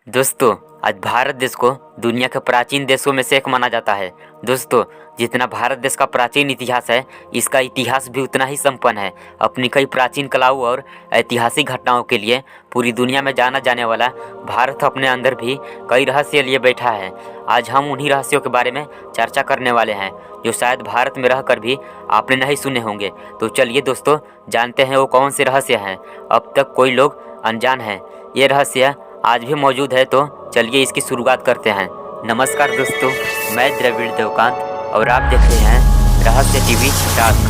दोस्तों, आज भारत देश को दुनिया के प्राचीन देशों में से एक माना जाता है। दोस्तों, जितना भारत देश का प्राचीन इतिहास है, इसका इतिहास भी उतना ही संपन्न है। अपनी कई प्राचीन कलाओं और ऐतिहासिक घटनाओं के लिए पूरी दुनिया में जाना जाने वाला भारत अपने अंदर भी कई रहस्य लिए बैठा है। आज हम उन्हीं रहस्यों के बारे में चर्चा करने वाले हैं, जो शायद भारत में रहकर भी आपने नहीं सुने होंगे। तो चलिए दोस्तों, जानते हैं वो कौन से रहस्य हैं। अब तक कोई लोग अनजान हैं। ये रहस्य आज भी मौजूद है, तो चलिए इसकी शुरुआत करते हैं। नमस्कार दोस्तों, मैं द्रविड़ देवकांत और आप देख रहे हैं रहस्य टीवी टास्क।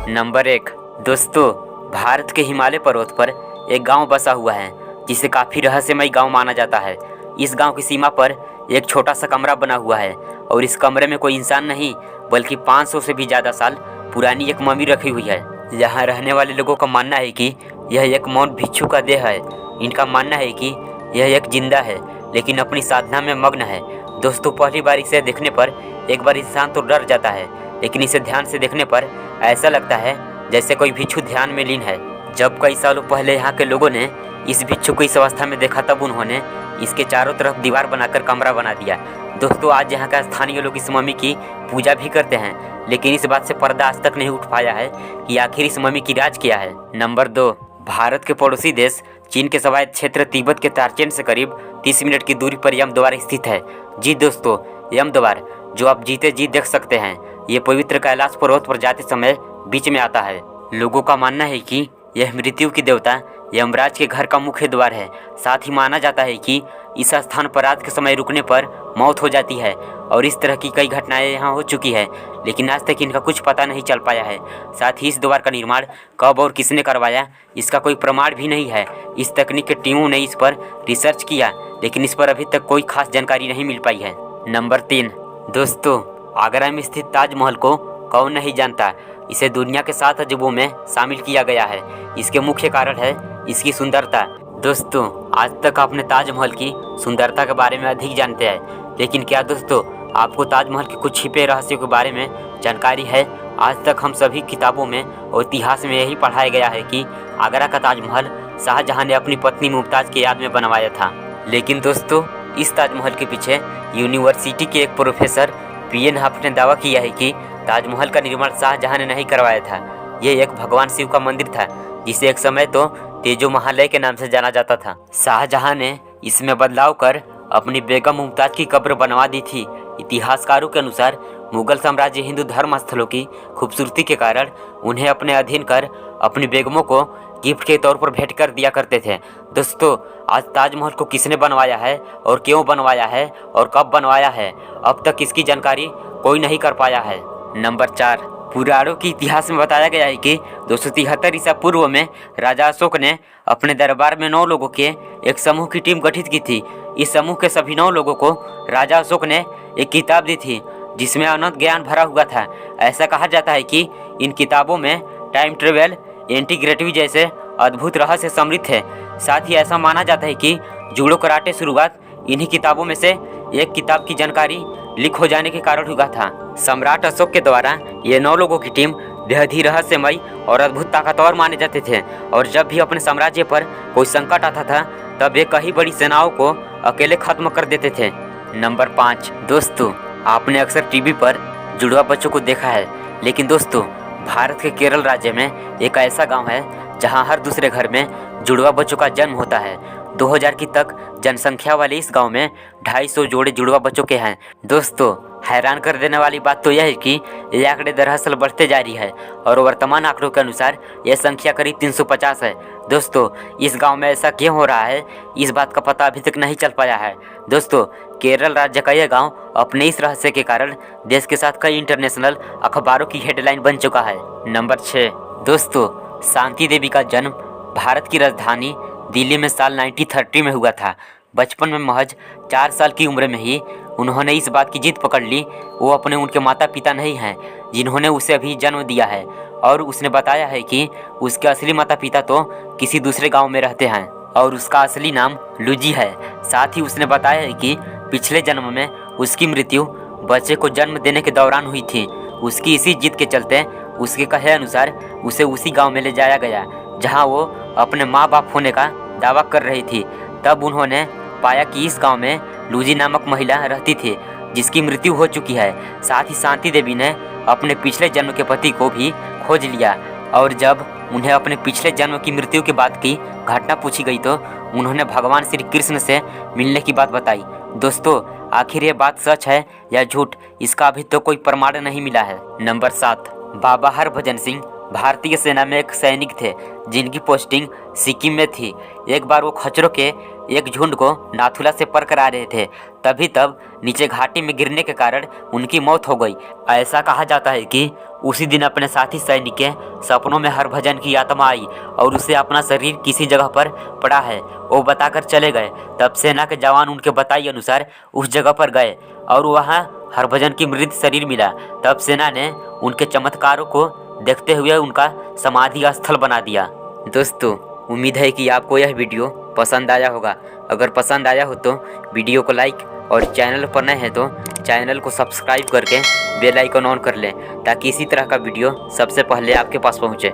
नंबर 1। दोस्तों, भारत के हिमालय पर्वत पर एक गांव बसा हुआ है, जिसे काफ़ी रहस्यमय गांव माना जाता है। इस गांव की सीमा पर एक छोटा सा कमरा बना हुआ है और इस कमरे में कोई इंसान नहीं, बल्कि 500 से भी ज़्यादा साल पुरानी एक मम्मी रखी हुई है। यहाँ रहने वाले लोगों का मानना है कि यह एक मौन भिक्षु का देह है। इनका मानना है कि यह एक जिंदा है, लेकिन अपनी साधना में मग्न है। दोस्तों, पहली बार इसे देखने पर एक बार इंसान तो डर जाता है, लेकिन इसे ध्यान से देखने पर ऐसा लगता है जैसे कोई भिक्षु ध्यान में लीन है। जब कई सालों पहले यहाँ के लोगों ने इस भिक्षु को इस अवस्था में देखा, तब उन्होंने इसके चारों तरफ दीवार बनाकर कमरा बना दिया। दोस्तों, आज यहाँ का स्थानीय लोग इस मम्मी की पूजा भी करते हैं, लेकिन इस बात से पर्दा आज तक नहीं उठ पाया है कि आखिर इस मम्मी की राज क्या है। नंबर 2। भारत के पड़ोसी देश चीन के स्वायत्त क्षेत्र तिब्बत के तारचेन से करीब 30 मिनट की दूरी पर यमद्वार स्थित है। जी दोस्तों, यमद्वार जो आप जीते जी देख सकते हैं, ये पवित्र कैलाश पर्वत पर जाते समय बीच में आता है। लोगों का मानना है कि यह मृत्यु की देवता यमराज के घर का मुख्य द्वार है। साथ ही माना जाता है कि इस स्थान पर रात के समय रुकने पर मौत हो जाती है, और इस तरह की कई घटनाएं यहाँ हो चुकी है, लेकिन आज तक इनका कुछ पता नहीं चल पाया है। साथ ही इस द्वार का निर्माण कब और किसने करवाया, इसका कोई प्रमाण भी नहीं है। इस तकनीक की टीमों ने इस पर रिसर्च किया, लेकिन इस पर अभी तक कोई खास जानकारी नहीं मिल पाई है। नंबर 3। दोस्तों, आगरा में स्थित ताजमहल को कौन नहीं जानता। इसे दुनिया के 7 अजूबों में शामिल किया गया है। इसके मुख्य कारण है इसकी सुंदरता। दोस्तों, आज तक आपने ताजमहल की सुंदरता के बारे में अधिक जानते हैं, लेकिन क्या दोस्तों आपको ताजमहल के कुछ छिपे रहस्यों के बारे में जानकारी है? आज तक हम सभी किताबों में और इतिहास में यही पढ़ाया गया है कि आगरा का ताजमहल शाहजहां ने अपनी पत्नी मुमताज की याद में बनवाया था। लेकिन दोस्तों, इस ताजमहल के पीछे यूनिवर्सिटी के एक प्रोफेसर पीएन हफ ने दावा किया है कि ताजमहल का निर्माण शाहजहां ने नहीं करवाया था। ये एक भगवान शिव का मंदिर था, जिसे एक समय तो तेजो महालय के नाम से जाना जाता था। शाहजहां ने इसमें बदलाव कर अपनी बेगम मुमताज की कब्र बनवा दी थी। इतिहासकारों के अनुसार मुगल साम्राज्य हिंदू धर्म स्थलों की खूबसूरती के कारण उन्हें अपने अधीन कर अपनी बेगमों को गिफ्ट के तौर पर भेंट कर दिया करते थे। दोस्तों, आज ताजमहल को किसने बनवाया है और क्यों बनवाया है और कब बनवाया है, अब तक इसकी जानकारी कोई नहीं कर पाया है। नंबर 4। पुराणों के इतिहास में बताया गया है कि 273 ईसा पूर्व में राजा अशोक ने अपने दरबार में 9 लोगों के एक समूह की टीम गठित की थी। इस समूह के सभी 9 लोगों को राजा अशोक ने एक किताब दी थी, जिसमें अनंत ज्ञान भरा हुआ था। ऐसा कहा जाता है कि इन किताबों में टाइम ट्रेवल, एंटी ग्रेविटी जैसे अद्भुत रहस्य सम्मिलित है। साथ ही ऐसा माना जाता है कि जूडो कराटे शुरुआत इन्हीं किताबों में से एक किताब की जानकारी लीक हो जाने के कारण हुआ था। सम्राट अशोक के द्वारा ये 9 लोगों की टीम बेहद ही रहस्यमय और अद्भुत ताकतवर माने जाते थे, और जब भी अपने साम्राज्य पर कोई संकट आता था, तब ये कई बड़ी सेनाओं को अकेले खत्म कर देते थे। नंबर 5। दोस्तों, आपने अक्सर टीवी पर जुड़वा बच्चों को देखा है, लेकिन दोस्तों भारत के केरल राज्य में एक ऐसा गाँव है जहाँ हर दूसरे घर में जुड़वा बच्चों का जन्म होता है। 2000 की तक जनसंख्या वाले इस गांव में 250 जोड़े जुड़वा बच्चों के हैं। दोस्तों, हैरान कर देने वाली बात तो यह है कि ये आंकड़े दरअसल बढ़ते जा रही है, और वर्तमान आंकड़ों के अनुसार यह संख्या करीब 350 है। दोस्तों, इस गांव में ऐसा क्यों हो रहा है, इस बात का पता अभी तक नहीं चल पाया है। दोस्तों, केरल राज्य का यह गाँव अपने इस रहस्य के कारण देश के साथ कई इंटरनेशनल अखबारों की हेडलाइन बन चुका है। नंबर 6। दोस्तों, शांति देवी का जन्म भारत की राजधानी दिल्ली में साल 1930 में हुआ था। बचपन में महज 4 साल की उम्र में ही उन्होंने इस बात की जिद पकड़ ली वो अपने उनके माता पिता नहीं हैं, जिन्होंने उसे अभी जन्म दिया है, और उसने बताया है कि उसके असली माता पिता तो किसी दूसरे गांव में रहते हैं और उसका असली नाम लुजी है। साथ ही उसने बताया है कि पिछले जन्म में उसकी मृत्यु बच्चे को जन्म देने के दौरान हुई थी। उसकी इसी जिद के चलते उसके कहे अनुसार उसे उसी गाँव में ले जाया गया, जहाँ वो अपने माँ बाप होने का दावा कर रही थी। तब उन्होंने पाया कि इस गांव में लूजी नामक महिला रहती थी जिसकी मृत्यु हो चुकी है। साथ ही शांति देवी ने अपने पिछले जन्म के पति को भी खोज लिया और जब उन्हें अपने पिछले जन्म की मृत्यु के बाद की घटना पूछी गई तो उन्होंने भगवान श्री कृष्ण से मिलने की बात बताई। दोस्तों, आखिर ये बात सच है या झूठ, इसका अभी तो कोई प्रमाण नहीं मिला है। नंबर 7, बाबा हरभजन सिंह भारतीय सेना में एक सैनिक थे जिनकी पोस्टिंग सिक्किम में थी। एक बार वो खच्चरों के एक झुंड को नाथुला से पर करा रहे थे, तभी तब नीचे घाटी में गिरने के कारण उनकी मौत हो गई। ऐसा कहा जाता है कि उसी दिन अपने साथी सैनिक के सपनों में हरभजन की आत्मा आई और उसे अपना शरीर किसी जगह पर पड़ा है वो बताकर चले गए। तब सेना के जवान उनके बताई अनुसार उस जगह पर गए और वहाँ हरभजन की मृत शरीर मिला। तब सेना ने उनके चमत्कारों को देखते हुए उनका समाधि स्थल बना दिया। दोस्तों, उम्मीद है कि आपको यह वीडियो पसंद आया होगा। अगर पसंद आया हो तो वीडियो को लाइक और चैनल पर नए हैं तो चैनल को सब्सक्राइब करके बेल आइकन ऑन कर लें ताकि इसी तरह का वीडियो सबसे पहले आपके पास पहुंचे।